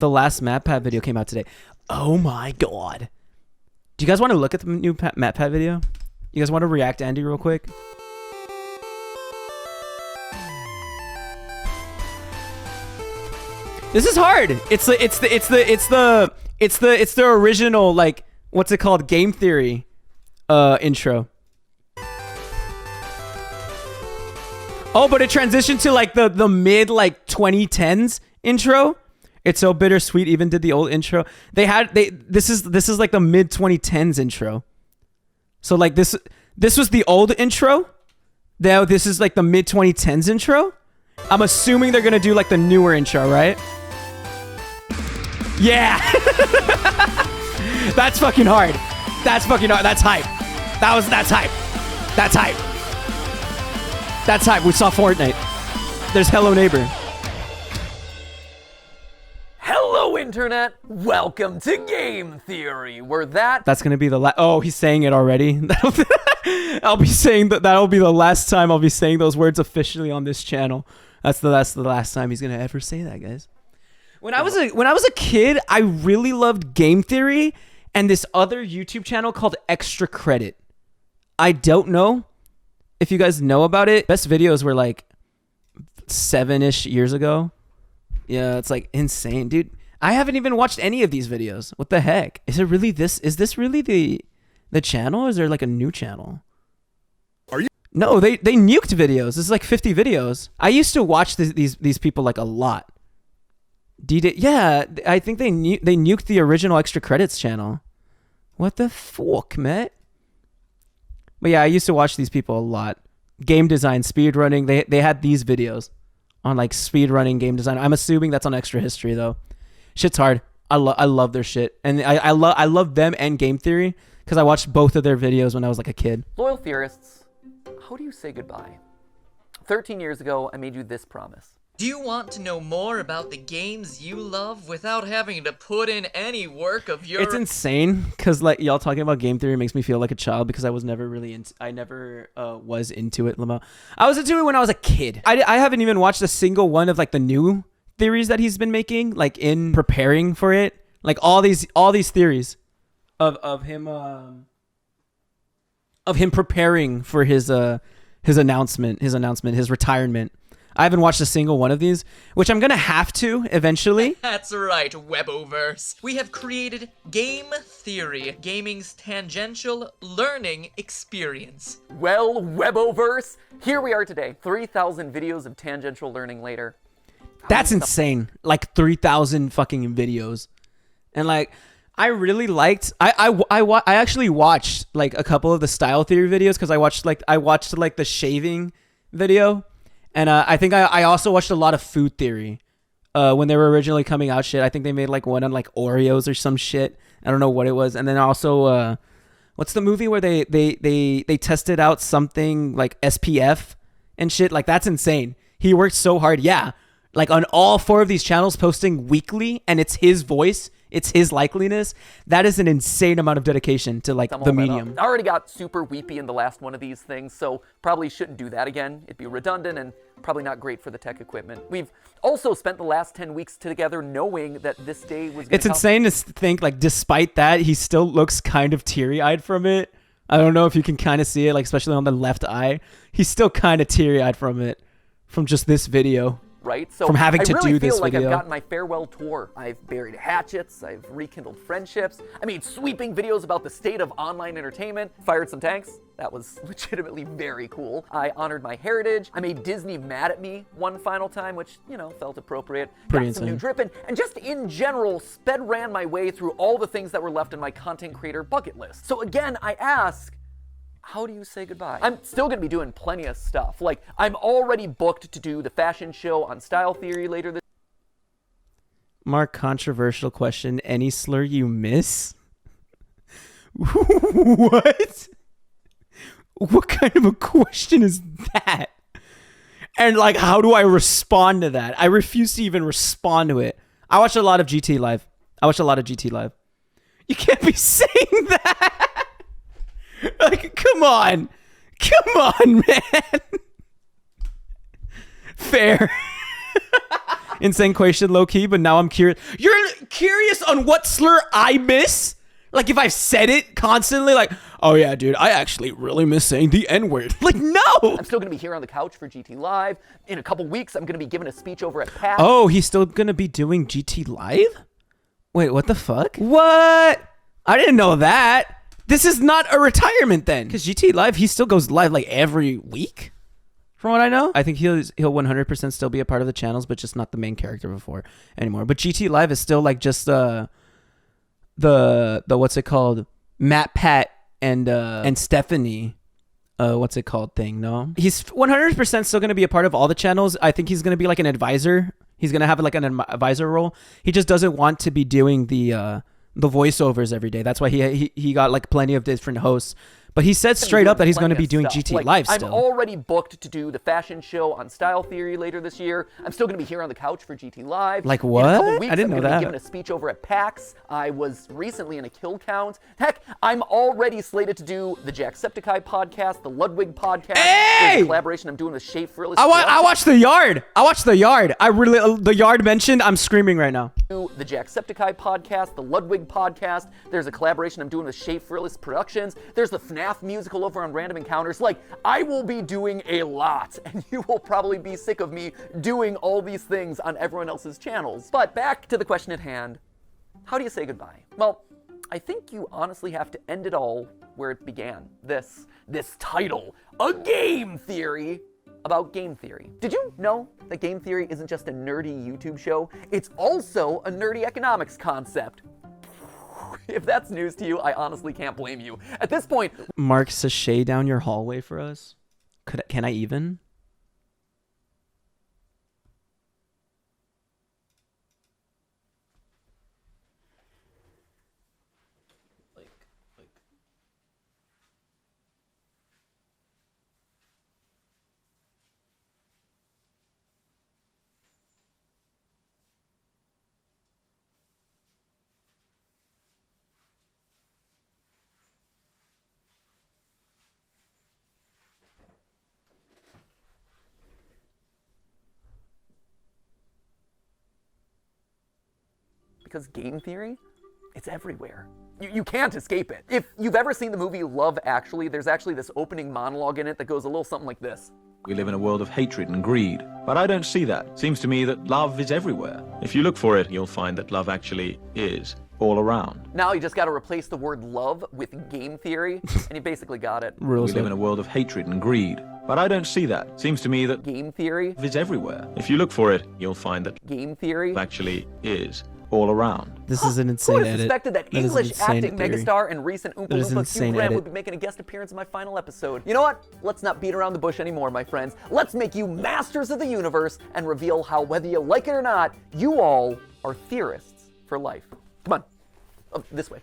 The last MatPat video came out today. Oh my god. Do you guys want to look at the new MatPat video? You guys want to react to Andy real quick? This is hard. It's the original, like, what's it called? Game theory intro. Oh, but it transitioned to like the mid like 2010s intro. It's so bittersweet. Even did the old intro. This is like the mid 2010s intro. So like this was the old intro. Now this is like the mid 2010s intro. I'm assuming they're gonna do like the newer intro, right? Yeah. That's fucking hard. That's fucking hard. That's hype. That's hype. That's hype. That's hype. We saw Fortnite. There's Hello Neighbor. Hello, Internet. Welcome to Game Theory, where that's gonna be the last. Oh, he's saying it already. I'll be saying that. That'll be the last time I'll be saying those words officially on this channel. That's the last time he's gonna ever say that, guys. When I was a kid, I really loved Game Theory and this other YouTube channel called Extra Credit. I don't know if you guys know about it. Best videos were like 7-ish years ago. Yeah, it's like insane, dude. I haven't even watched any of these videos. What the heck? Is it really this? Is this really the channel? Or is there like a new channel? Are you? No, they nuked videos. This is like 50 videos. I used to watch these people like a lot. Yeah, I think they nuked the original Extra Credits channel. What the fuck, man? But yeah, I used to watch these people a lot. Game design, speedrunning. They had these videos on like speedrunning, game design. I'm assuming that's on Extra History though. Shit's hard. I love their shit, and I love them and Game Theory because I watched both of their videos when I was like a kid. Loyal theorists, how do you say goodbye? 13 years ago, I made you this promise. Do you want to know more about the games you love without having to put in any work of your... It's insane because like y'all talking about Game Theory makes me feel like a child because I was never really into... I never was into it, Lamo. I was into it when I was a kid. I haven't even watched a single one of like the new theories that he's been making, like in preparing for it. Like all these theories of him preparing for his announcement, his retirement. I haven't watched a single one of these, which I'm going to have to eventually. That's right, Weboverse. We have created Game Theory, gaming's tangential learning experience. Well, Weboverse, here we are today, 3,000 videos of tangential learning later. That's insane. Like 3,000 fucking videos. And like, I really liked, I actually watched like a couple of the style theory videos because I watched like the shaving video. And I think I also watched a lot of food theory when they were originally coming out. Shit, I think they made like one on like Oreos or some shit. I don't know what it was. And then also, what's the movie where they tested out something like SPF and shit? Like that's insane. He worked so hard. Yeah, like on all 4 of these channels, posting weekly, and it's his voice. It's his likeliness. That is an insane amount of dedication to like the medium. I already got super weepy in the last one of these things, so probably shouldn't do that again. It'd be redundant and probably not great for the tech equipment. We've also spent the last 10 weeks together knowing that this day was... It's insane to think like despite that, he still looks kind of teary-eyed from it. I don't know if you can kind of see it, like especially on the left eye. He's still kind of teary-eyed from it, from just this video. Right? So from having to really do this feel like video. I've gotten my farewell tour. I've buried hatchets, I've rekindled friendships, I made sweeping videos about the state of online entertainment, fired some tanks. That was legitimately very cool. I honored my heritage. I made Disney mad at me one final time, which, you know, felt appropriate. Pretty Got some insane. new dripping, and just in general, ran my way through all the things that were left in my content creator bucket list. So again, I ask, how do you say goodbye? I'm still gonna be doing plenty of stuff. Like, I'm already booked to do the fashion show on Style Theory later this... Marc, controversial question. Any slur you miss? What? What kind of a question is that? And like, how do I respond to that? I refuse to even respond to it. I watch a lot of GT Live. You can't be saying that. Like, come on, man. Fair. insane question, low key. But now I'm curious. You're curious on what slur I miss? Like if I've said it constantly, like, oh yeah, dude, I actually really miss saying the N-word. Like, no. I'm still going to be here on the couch for GT Live. In a couple weeks, I'm going to be giving a speech over at PAX. Oh, he's still going to be doing GT Live? Wait, what the fuck? What? I didn't know that. This is not a retirement then. Because GT Live, he still goes live like every week, from what I know. I think he'll 100% still be a part of the channels, but just not the main character before anymore. But GT Live is still like just the what's it called, MatPat and Stephanie what's it called thing. No, he's 100% still going to be a part of all the channels. I think he's going to be like an advisor. He's going to have like an advisor role. He just doesn't want to be doing the voiceovers every day. That's why he got like plenty of different hosts. But he said straight up that he's going to be doing GT Live still. I'm already booked to do the fashion show on Style Theory later this year. I'm still going to be here on the couch for GT Live. Like what? In a couple weeks, I didn't know that. I'm going to be giving a speech over at PAX. I was recently in a kill count. Heck, I'm already slated to do the Jacksepticeye podcast, the Ludwig podcast. Hey! There's a collaboration I'm doing with Shea Frillis. I watched The Yard. The Yard mentioned. I'm screaming right now. The Jacksepticeye podcast, the Ludwig podcast. There's a collaboration I'm doing with Shea Frillis Productions. There's the FNAF musical over on Random Encounters. Like, I will be doing a lot, and you will probably be sick of me doing all these things on everyone else's channels. But back to the question at hand. How do you say goodbye? Well, I think you honestly have to end it all where it began. This title, A Game Theory about game theory. Did you know that game theory isn't just a nerdy YouTube show? It's also a nerdy economics concept. If that's news to you, I honestly can't blame you. At this point, Marc, sashay down your hallway for us. Can I even? because game theory, it's everywhere. You can't escape it. If you've ever seen the movie Love Actually, there's actually this opening monologue in it that goes a little something like this. We live in a world of hatred and greed, but I don't see that. Seems to me that love is everywhere. If you look for it, you'll find that love actually is all around. Now you just got to replace the word love with game theory, and you basically got it. We live in a world of hatred and greed, but I don't see that. Seems to me that game theory is everywhere. If you look for it, you'll find that game theory actually is all around. This is an insane edit. Who would have edit. suspected that English acting megastar and recent Oompa Loompa Hugh Grant would be making a guest appearance in my final episode? You know what? Let's not beat around the bush anymore, my friends. Let's make you masters of the universe and reveal how, whether you like it or not, you all are theorists for life. Come on. This way.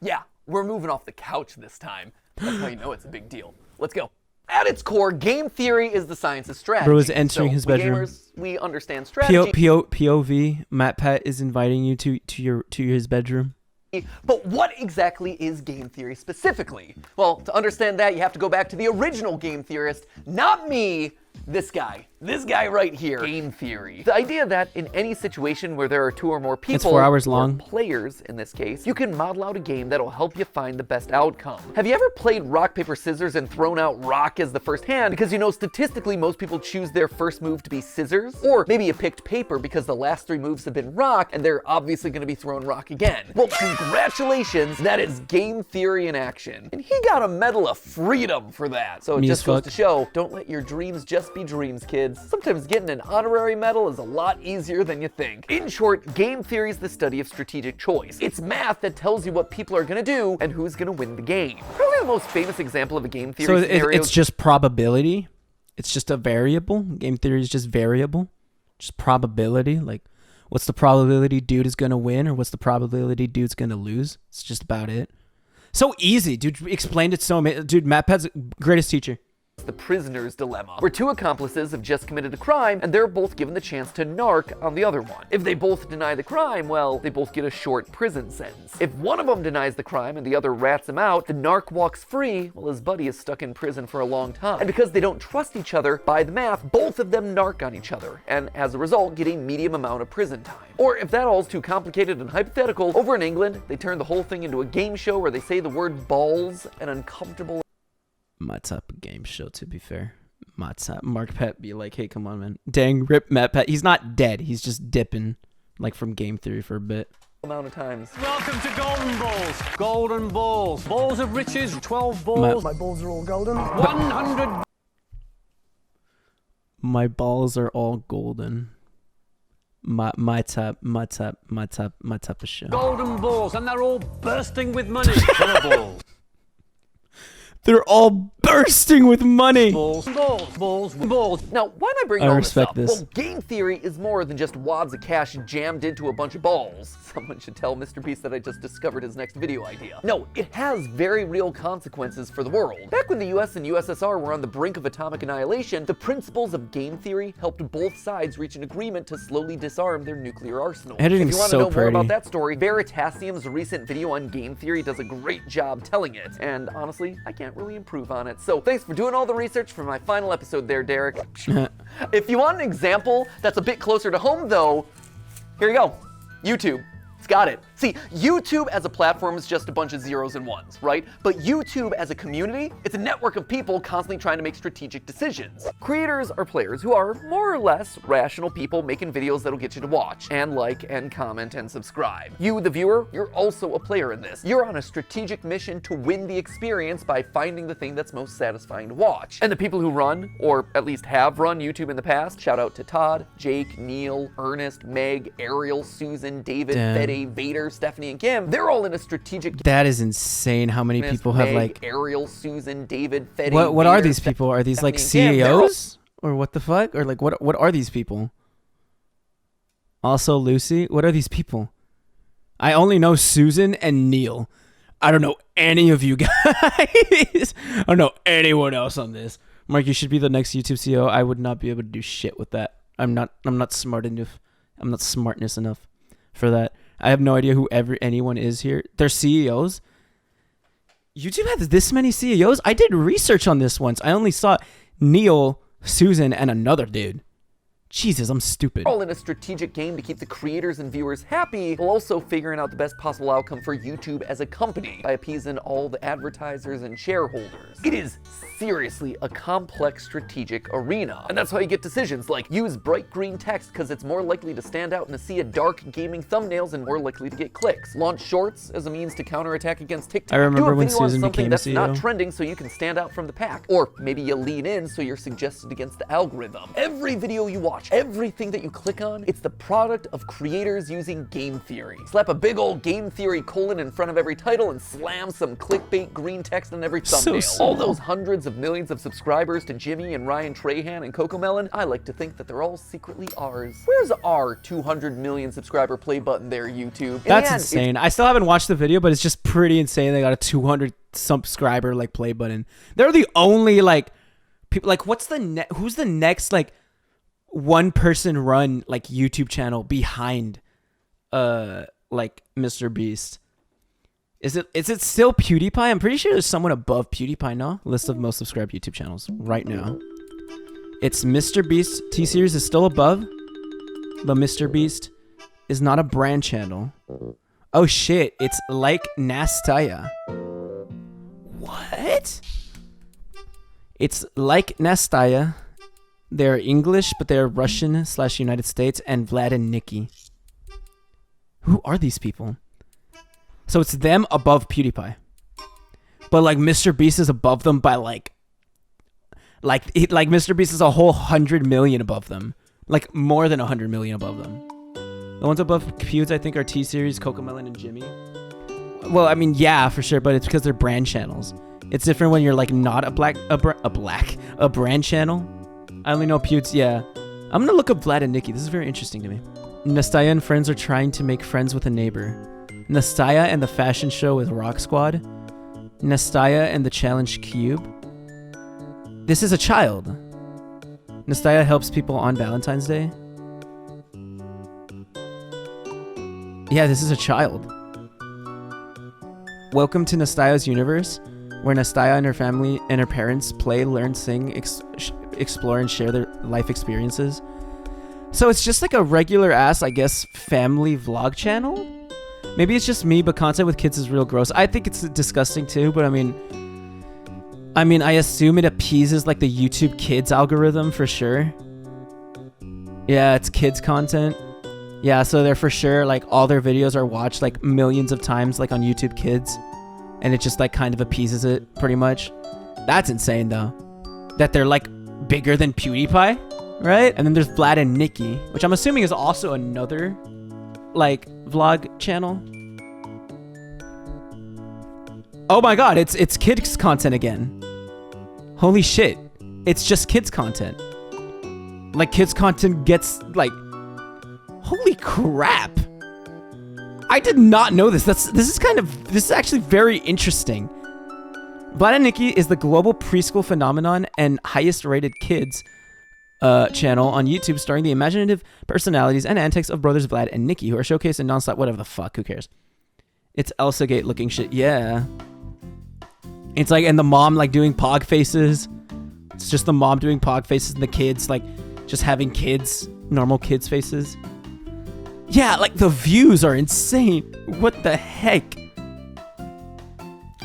Yeah, we're moving off the couch this time. That's how you know it's a big deal. Let's go. At its core, game theory is the science of strategy. Bro is entering his bedroom. Gamers, we understand strategy. POV, MatPat is inviting you to his bedroom. But what exactly is game theory specifically? Well, to understand that, you have to go back to the original game theorist, not me, this guy right here. Game theory. The idea that in any situation where there are two or more people, it's 4 hours long, players in this case, you can model out a game that'll help you find the best outcome. Have you ever played rock, paper, scissors and thrown out rock as the first hand? Because you know statistically most people choose their first move to be scissors. Or maybe you picked paper because the last 3 moves have been rock and they're obviously going to be throwing rock again. Well, congratulations, that is game theory in action. And he got a Medal of Freedom for that. So it just goes to show, don't let your dreams just be dreams, kids. Sometimes getting an honorary medal is a lot easier than you think. In short, game theory is the study of strategic choice. It's math that tells you what people are gonna do and who's gonna win the game. Probably the most famous example of a game theory scenario. So it's just probability? It's just a variable? Game theory is just variable? Just probability? Like, what's the probability dude is gonna win or what's the probability dude's gonna lose? It's just about it. So easy, dude. Explained it so amazing. Dude, MatPat's greatest teacher. the prisoner's dilemma, where two accomplices have just committed a crime and they're both given the chance to narc on the other one. If they both deny the crime, well, they both get a short prison sentence. If one of them denies the crime and the other rats him out, the narc walks free while his buddy is stuck in prison for a long time. And because they don't trust each other, by the math, both of them narc on each other, and as a result, get a medium amount of prison time. Or if that all's too complicated and hypothetical, over in England, they turn the whole thing into a game show where they say the word balls and uncomfortable. My type of game show, to be fair. My type. MarkPat be like, hey, come on, man. Dang, rip MatPat. He's not dead. He's just dipping, like, from game theory for a bit. Amount of times. Welcome to Golden Balls. Golden Balls. Balls of riches. 12 balls. My balls are all golden. 100. My balls are all golden. My type of show. Golden balls, and they're all bursting with money. Killer balls. They're all bursting with money. Balls, balls, balls, balls. Now, why am I bringing all this up? this. Well, game theory is more than just wads of cash jammed into a bunch of balls. Someone should tell Mr. Beast that I just discovered his next video idea. No, it has very real consequences for the world. Back when the US and USSR were on the brink of atomic annihilation, the principles of game theory helped both sides reach an agreement to slowly disarm their nuclear arsenal. Editing's if you want to so know more pretty. about that story, Veritasium's recent video on game theory does a great job telling it. And honestly, I can't really improve on it. So thanks for doing all the research for my final episode there, Derek. If you want an example that's a bit closer to home though, here you go. YouTube. It's got it. See, YouTube as a platform is just a bunch of zeros and ones, right? But YouTube as a community, it's a network of people constantly trying to make strategic decisions. Creators are players who are more or less rational people making videos that'll get you to watch and like and comment and subscribe. You, the viewer, you're also a player in this. You're on a strategic mission to win the experience by finding the thing that's most satisfying to watch. And the people who run, or at least have run YouTube in the past, shout out to Todd, Jake, Neil, Ernest, Meg, Ariel, Susan, David, Fede, Vader, Stephanie, and Kim, they're all in a strategic. That is insane how many people have like Ariel, Susan, David, Fede. what Vader, are these people? Are these like Stephanie, and Kim. CEOs? Or what the fuck? Or like what are these people? Also Lucy, what are these people? I only know Susan and Neil. I don't know any of you guys. I don't know anyone else on this. Mark, you should be the next YouTube CEO. I would not be able to do shit with that. I'm not smart enough. I'm not smartness enough for that. I have no idea who anyone is here. They're CEOs. YouTube has this many CEOs? I did research on this once. I only saw Neil, Susan, and another dude. Jesus, I'm stupid. All in a strategic game to keep the creators and viewers happy, while also figuring out the best possible outcome for YouTube as a company by appeasing all the advertisers and shareholders. It is seriously a complex strategic arena. And that's how you get decisions like use bright green text because it's more likely to stand out in a sea of dark gaming thumbnails and more likely to get clicks. Launch shorts as a means to counterattack against TikTok. I remember when Do a video on Susan something became that's CEO. not trending so you can stand out from the pack. Or maybe you lean in so you're suggested against the algorithm. Every video you watch, everything that you click on, it's the product of creators using game theory. Slap a big old game theory colon in front of every title and slam some clickbait green text on every thumbnail. small. All those hundreds of millions of subscribers to Jimmy and Ryan Trahan and Cocomelon, I like to think that they're all secretly ours. Where's our 200 million subscriber play button there, YouTube? In That's the end, insane. I still haven't watched the video, but it's just pretty insane. They got a 200 subscriber like play button. They're the only like people. Like, what's the who's the next like one person run like YouTube channel behind like Mr. Beast? Is it still PewDiePie? I'm pretty sure there's someone above PewDiePie now. List of most subscribed YouTube channels right now. It's Mr. Beast. T-Series is still above, but Mr. Beast is not a brand channel. Oh shit, it's like Nastya. What? It's like Nastya. They're English, but they're Russian / United States, and Vlad and Nikki. Who are these people? So it's them above PewDiePie. But like Mr. Beast is above them by like Mr. Beast is a whole 100 million above them. Like more than 100 million above them. The ones above Pewds, I think, are T-Series, Cocomelon, and Jimmy. Well, I mean, yeah, for sure, but it's because they're brand channels. It's different when you're like not a brand channel. I only know Pewds, yeah. I'm gonna look up Vlad and Nikki. This is very interesting to me. Nastya and friends are trying to make friends with a neighbor. Nastya and the fashion show with Rock Squad. Nastya and the challenge cube. This is a child. 𝙳ዐ helps people on Valentine's Day. Yeah, this is a child. Welcome to 𝙳ዐ's universe, where 𝙳ዐ and her family and her parents play, learn, sing, explore, and share their life experiences. So it's just like a regular ass, I guess, family vlog channel. Maybe it's just me, but content with kids is real gross. I think it's disgusting too, but I mean, I assume it appeases like the YouTube Kids algorithm for sure. Yeah, it's kids content. Yeah, so they're for sure like all their videos are watched like millions of times like on YouTube Kids, and it just like kind of appeases it pretty much. That's insane though, that they're like bigger than PewDiePie, right? And then there's Vlad and Nikki, which I'm assuming is also another like vlog channel. Oh my god, it's kids content again. Holy shit, it's just kids content. Like kids content gets like, holy crap. I did not know this. This is actually very interesting. Vlad and Nikki is the global preschool phenomenon and highest rated kids channel on YouTube, starring the imaginative personalities and antics of brothers Vlad and Nikki, who are showcased in nonstop, whatever the fuck, who cares? It's Elsa Gate looking shit, yeah. It's like, and the mom like doing pog faces. It's just the mom doing pog faces and the kids like just having kids, normal kids faces. Yeah, like the views are insane. What the heck?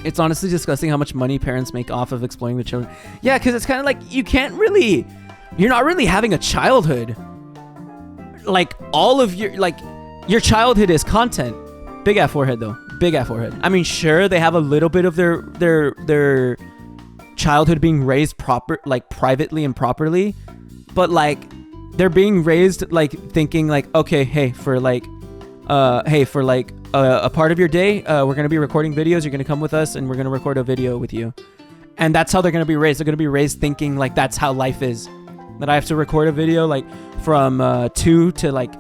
It's honestly disgusting how much money parents make off of exploiting the children. Yeah, because it's kind of like you're not really having a childhood. Like all of your childhood is content. Big ass forehead though. Big ass forehead. I mean, sure, they have a little bit of their childhood being raised privately and properly, but like they're being raised like thinking like, okay, hey, for a part of your day, we're gonna be recording videos. You're gonna come with us, and we're gonna record a video with you. And that's how they're gonna be raised. They're gonna be raised thinking like that's how life is. That I have to record a video like from 2 to like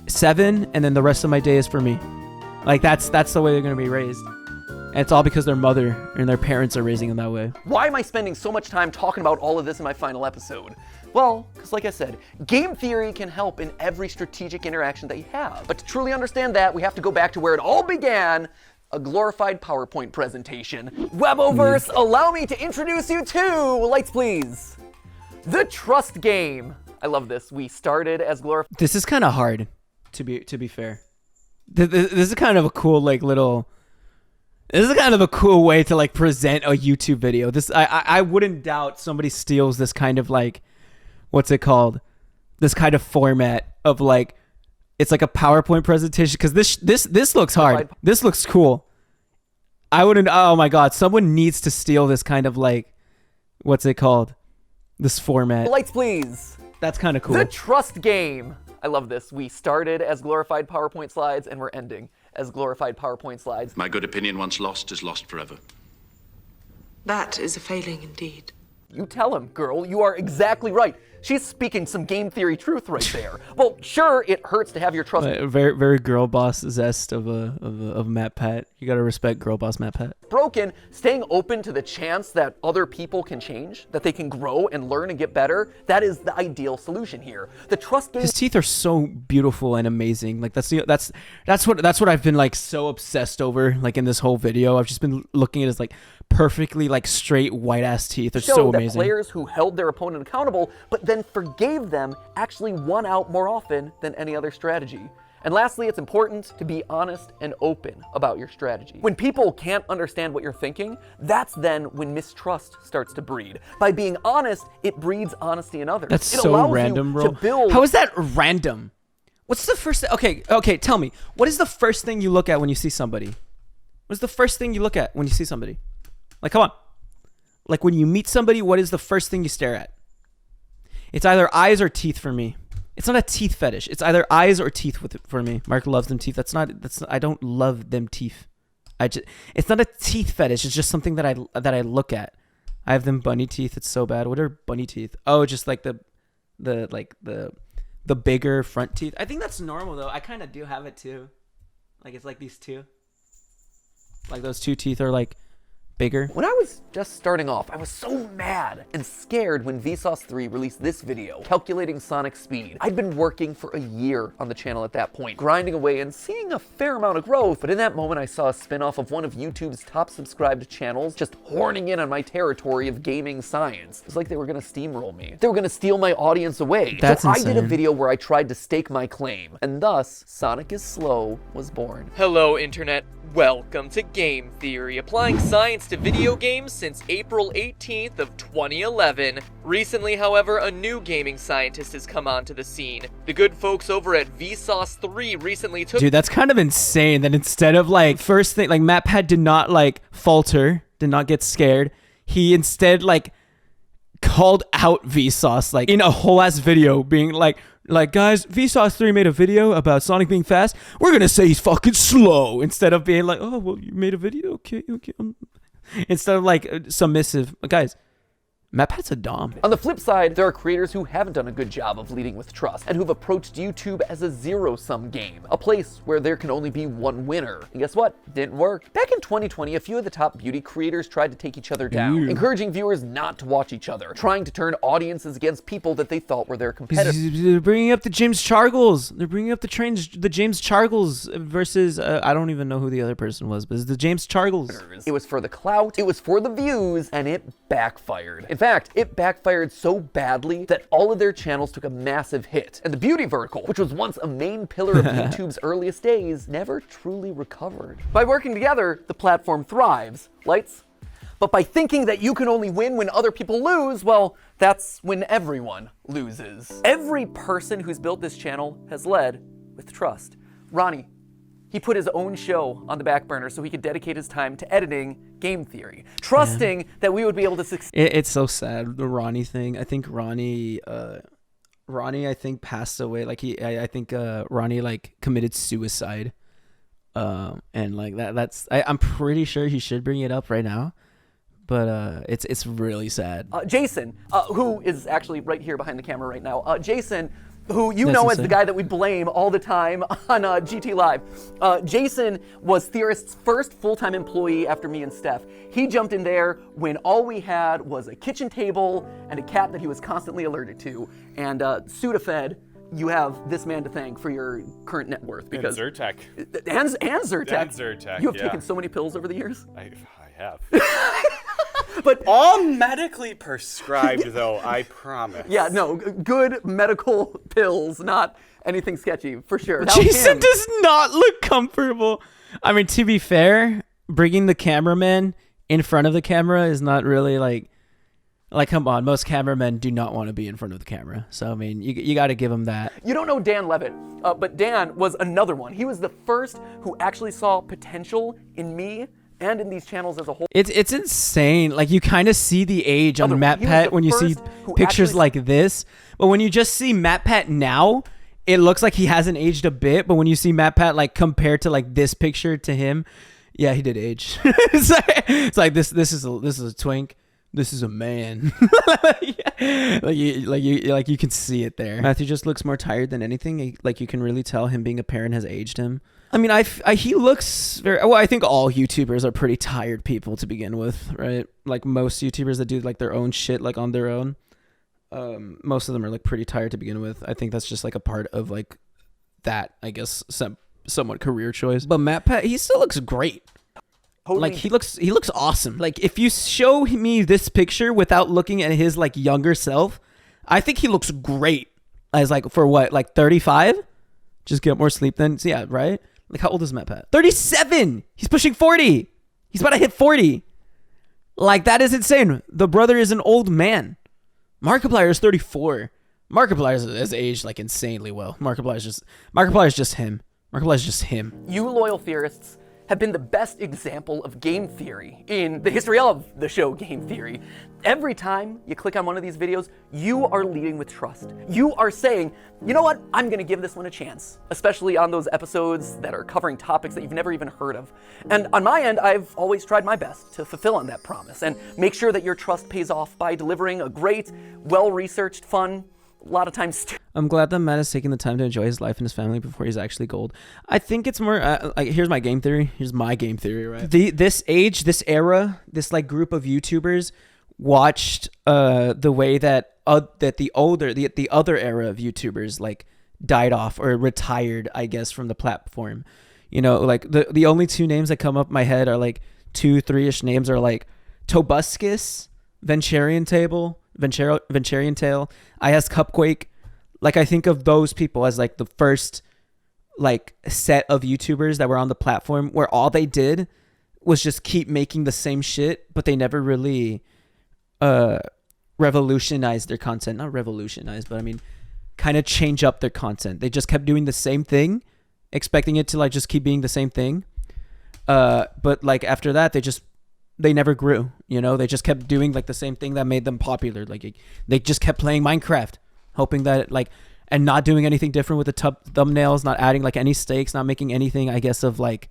7, and then the rest of my day is for me. Like that's the way they're gonna be raised. And it's all because their mother and their parents are raising them that way. Why am I spending so much time talking about all of this in my final episode? Well, because like I said, game theory can help in every strategic interaction that you have. But to truly understand that, we have to go back to where it all began, a glorified PowerPoint presentation. Weboverse, allow me to introduce you to, lights please, the trust game. I love this. We started as glorified. This is kind of hard, to be fair. This is kind of a cool like little. This is kind of a cool way to like present a YouTube video. This I wouldn't doubt somebody steals this kind of like, what's it called? This kind of format of like, it's like a PowerPoint presentation, because this looks hard. This looks cool. I wouldn't. Oh my god, someone needs to steal this kind of like, what's it called? This format. Lights please. That's kind of cool. The trust game. I love this. We started as glorified PowerPoint slides, and we're ending as glorified PowerPoint slides. My good opinion once lost is lost forever. That is a failing indeed. You tell him, girl. You are exactly right. She's speaking some game theory truth right there. Well, sure, it hurts to have your trust very, very girl boss zest of MatPat. You gotta respect girl boss MatPat. broken. Staying open to the chance that other people can change, that they can grow and learn and get better. That is the ideal solution here. The trust game. His teeth are so beautiful and amazing. Like that's what I've been like so obsessed over. Like in this whole video, I've just been looking at his like perfectly like straight white ass teeth. They're so amazing. That players who held their opponent accountable, but then forgave them, actually won out more often than any other strategy. And lastly, it's important to be honest and open about your strategy. When people can't understand what you're thinking, that's then when mistrust starts to breed. By being honest, it breeds honesty in others. That's it so allows random, you bro. to build. How is that random? What's the first? Okay, tell me. What is the first thing you look at when you see somebody? What's the first thing you look at when you see somebody? Like, come on. Like when you meet somebody, what is the first thing you stare at? It's either eyes or teeth for me. It's not a teeth fetish. It's either eyes or teeth for me. Marc loves them teeth. That's not, I don't love them teeth. It's not a teeth fetish. It's just something that I look at. I have them bunny teeth. It's so bad. What are bunny teeth? Oh, just like the bigger front teeth. I think that's normal though. I kind of do have it too. Like it's like these two. Like those two teeth are like bigger. When I was just starting off, I was so mad and scared when Vsauce 3 released this video, calculating Sonic speed. I'd been working for a year on the channel at that point, grinding away and seeing a fair amount of growth, but in that moment I saw a spin-off of one of YouTube's top subscribed channels just horning in on my territory of gaming science. It was like they were gonna steamroll me. They were gonna steal my audience away. That's so insane. I did a video where I tried to stake my claim, and thus, Sonic is Slow was born. Hello, Internet. Welcome to Game Theory, applying science to video games since April 18th of 2011. Recently, however, a new gaming scientist has come onto the scene. The good folks over at Vsauce 3 recently took— Dude, that's kind of insane that instead of like, first thing, like MatPat did not like falter, did not get scared. He instead like called out Vsauce like in a whole ass video being like guys, Vsauce 3 made a video about Sonic being fast. We're gonna say he's fucking slow instead of being like, oh well, you made a video, okay. Instead of like submissive, guys. MatPat's a dom. On the flip side, there are creators who haven't done a good job of leading with trust and who've approached YouTube as a zero-sum game, a place where there can only be one winner. And guess what? Didn't work. Back in 2020, a few of the top beauty creators tried to take each other down, encouraging viewers not to watch each other, trying to turn audiences against people that they thought were their competitors. They're bringing up the James Chargles. They're bringing up the James Chargles versus I don't even know who the other person was, but it's the James Chargles. It was for the clout, it was for the views, and it backfired. In fact, it backfired so badly that all of their channels took a massive hit, and the beauty vertical, which was once a main pillar of YouTube's earliest days, never truly recovered. By working together, the platform thrives. Lights? But by thinking that you can only win when other people lose, well, that's when everyone loses. Every person who's built this channel has led with trust. Ronnie, he put his own show on the back burner so he could dedicate his time to editing Game Theory, trusting that we would be able to succeed. It's so sad, the Ronnie thing. I think Ronnie I think passed away. Like I think Ronnie like committed suicide. And like I'm pretty sure he should bring it up right now. But it's really sad. Jason, who is actually right here behind the camera right now. Jason, who you know as the guy that we blame all the time on GT Live. Jason was Theorist's first full-time employee after me and Steph. He jumped in there when all we had was a kitchen table and a cat that he was constantly allergic to. And Sudafed, you have this man to thank for your current net worth. Because and Zyrtec. And Zyrtec. And Zyrtec, You have taken so many pills over the years. I have. But all medically prescribed, though, I promise. Yeah, no, good medical pills, not anything sketchy, for sure. Jason does not look comfortable. I mean, to be fair, bringing the cameraman in front of the camera is not really like come on, most cameramen do not want to be in front of the camera. So, I mean, you got to give him that. You don't know Dan Levitt, but Dan was another one. He was the first who actually saw potential in me and in these channels as a whole. It's insane. Like, you kind of see the age on MatPat when you see pictures like this. But when you just see MatPat now, it looks like he hasn't aged a bit. But when you see MatPat, like, compared to, like, this picture to him, yeah, he did age. it's like this is a twink. This is a man. like you can see it there. Matthew just looks more tired than anything. Like, you can really tell him being a parent has aged him. I mean, he looks very well. I think all YouTubers are pretty tired people to begin with, right? Like, most YouTubers that do like their own shit, like on their own, most of them are like pretty tired to begin with. I think that's just like a part of like that, I guess, somewhat career choice. But MatPat, he still looks great. Like, he looks awesome. Like, if you show me this picture without looking at his like younger self, I think he looks great. As like, for what, like 35? Just get more sleep then. So yeah, right? Like, how old is MatPat? 37. He's pushing 40. He's about to hit 40. Like, that is insane. The brother is an old man. Markiplier is 34. Markiplier has aged like insanely well. Markiplier is just him. Markiplier is just him. You loyal theorists have been the best example of game theory in the history of the show Game Theory. Every time you click on one of these videos, you are leading with trust. You are saying, you know what, I'm gonna give this one a chance, especially on those episodes that are covering topics that you've never even heard of. And on my end, I've always tried my best to fulfill on that promise and make sure that your trust pays off by delivering a great, well-researched, fun, a lot of times. I'm glad that Matt is taking the time to enjoy his life and his family before he's actually gold. I think it's more like, here's my game theory. Here's my game theory, right? This age, this era, this like group of YouTubers watched the way that the other era of YouTubers like died off or retired, I guess, from the platform. You know, like the only two names that come up in my head are like 2-3-ish names are like Tobuscus, Venturian Tail, I Ask Cupquake. Like, I think of those people as like the first like set of YouTubers that were on the platform where all they did was just keep making the same shit, but they never really revolutionized their content. Not revolutionized, but I mean kind of change up their content. They just kept doing the same thing, expecting it to like just keep being the same thing. But like after that, they never grew, you know. They just kept doing like the same thing that made them popular. Like they just kept playing Minecraft, hoping that like, and not doing anything different with the thumbnails, not adding like any stakes, not making anything, I guess, of like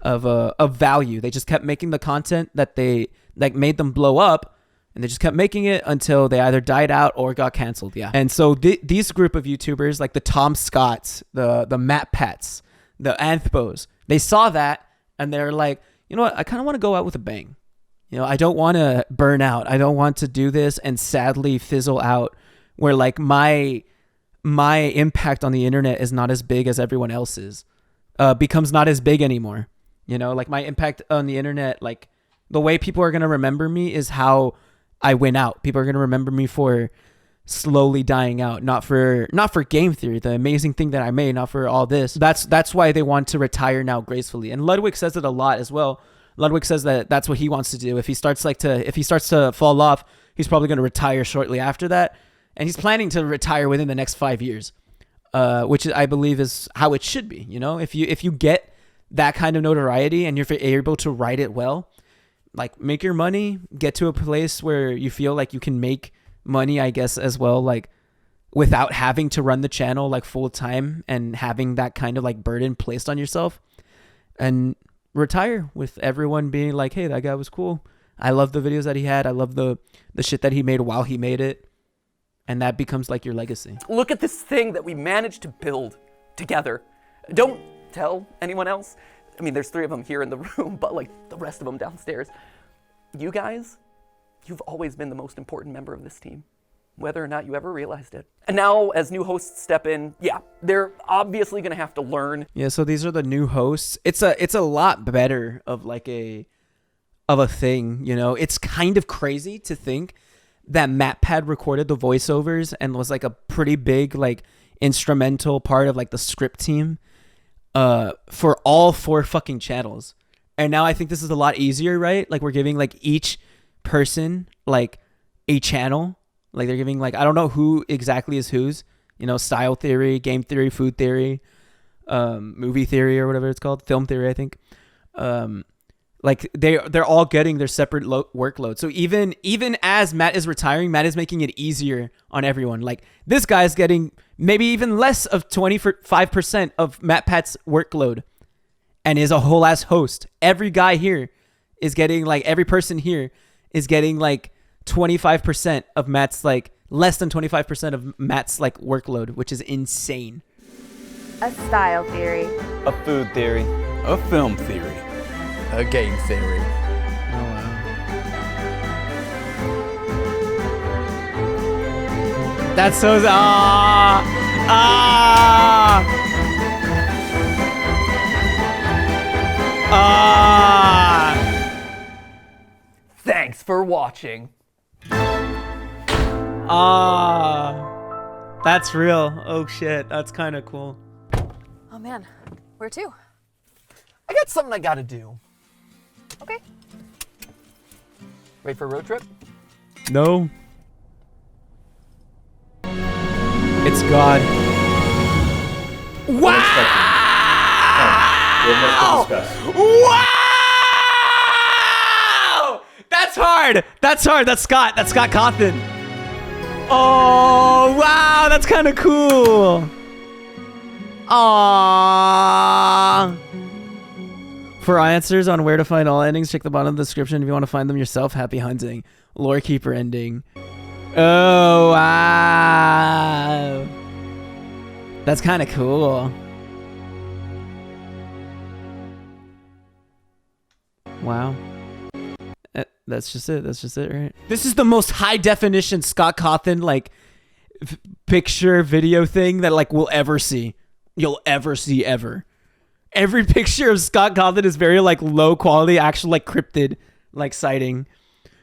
of value. They just kept making the content that they like made them blow up, and they just kept making it until they either died out or got canceled. Yeah. And so these group of YouTubers, like the Tom Scotts, the MatPats, the Anthpos, they saw that and they're like, you know what? I kind of want to go out with a bang. You know, I don't want to burn out. I don't want to do this and sadly fizzle out where like my impact on the internet is not as big as everyone else's, becomes not as big anymore. You know, like my impact on the internet, like the way people are going to remember me is how I win out. People are going to remember me for slowly dying out, not for game theory, the amazing thing that I made, not for all this. That's why they want to retire now gracefully. And Ludwig says it a lot as well. Ludwig says that that's what he wants to do. If he starts to fall off, he's probably going to retire shortly after that. And he's planning to retire within the next 5 years, which I believe is how it should be. You know, if you get that kind of notoriety and you're able to write it well, like make your money, get to a place where you feel like you can make money, I guess, as well, like without having to run the channel like full time and having that kind of like burden placed on yourself, and retire with everyone being like, hey, that guy was cool. I love the videos that he had. I love the shit that he made while he made it. And that becomes like your legacy. Look at this thing that we managed to build together. Don't tell anyone else. I mean, there's 3 of them here in the room, but like the rest of them downstairs. You guys, you've always been the most important member of this team, whether or not you ever realized it. And now, as new hosts step in, yeah, they're obviously gonna have to learn. Yeah, so these are the new hosts. It's a lot better of like a thing, you know. It's kind of crazy to think that MatPat recorded the voiceovers and was like a pretty big like instrumental part of like the script team for all 4 fucking channels. And now I think this is a lot easier, right? Like we're giving like each person like a channel. Like they're giving like, I don't know who exactly is whose, you know, style theory, game theory, food theory, movie theory or whatever it's called, film theory, I think. Like they're all getting their separate workload. So even as Matt is retiring, Matt is making it easier on everyone. Like this guy's getting maybe even less of 25% of MatPat's workload and is a whole ass host. Every guy here is getting like, every person here is getting like 25% of Matt's, like less than 25% of Matt's like workload, which is insane. A style theory. A food theory. A film theory. A game theory. Oh, wow. That's so... Thanks for watching. That's real. Oh shit, that's kind of cool. Oh man, where to? I got something I gotta do. Okay. Ready for a road trip? No. It's God. Wow! Wow! That's hard. That's hard. That's Scott. That's Scott Cawthon. Oh, wow. That's kind of cool. Aww. For answers on where to find all endings, check the bottom of the description if you want to find them yourself. Happy hunting. Lore Keeper ending. Oh, wow. That's kind of cool. Wow. That's just it. That's just it, right? This is the most high definition Scott Cawthon like picture video thing that like we'll ever see. You'll ever see ever. Every picture of Scott Cawthon is very like low quality, actual like cryptid like sighting.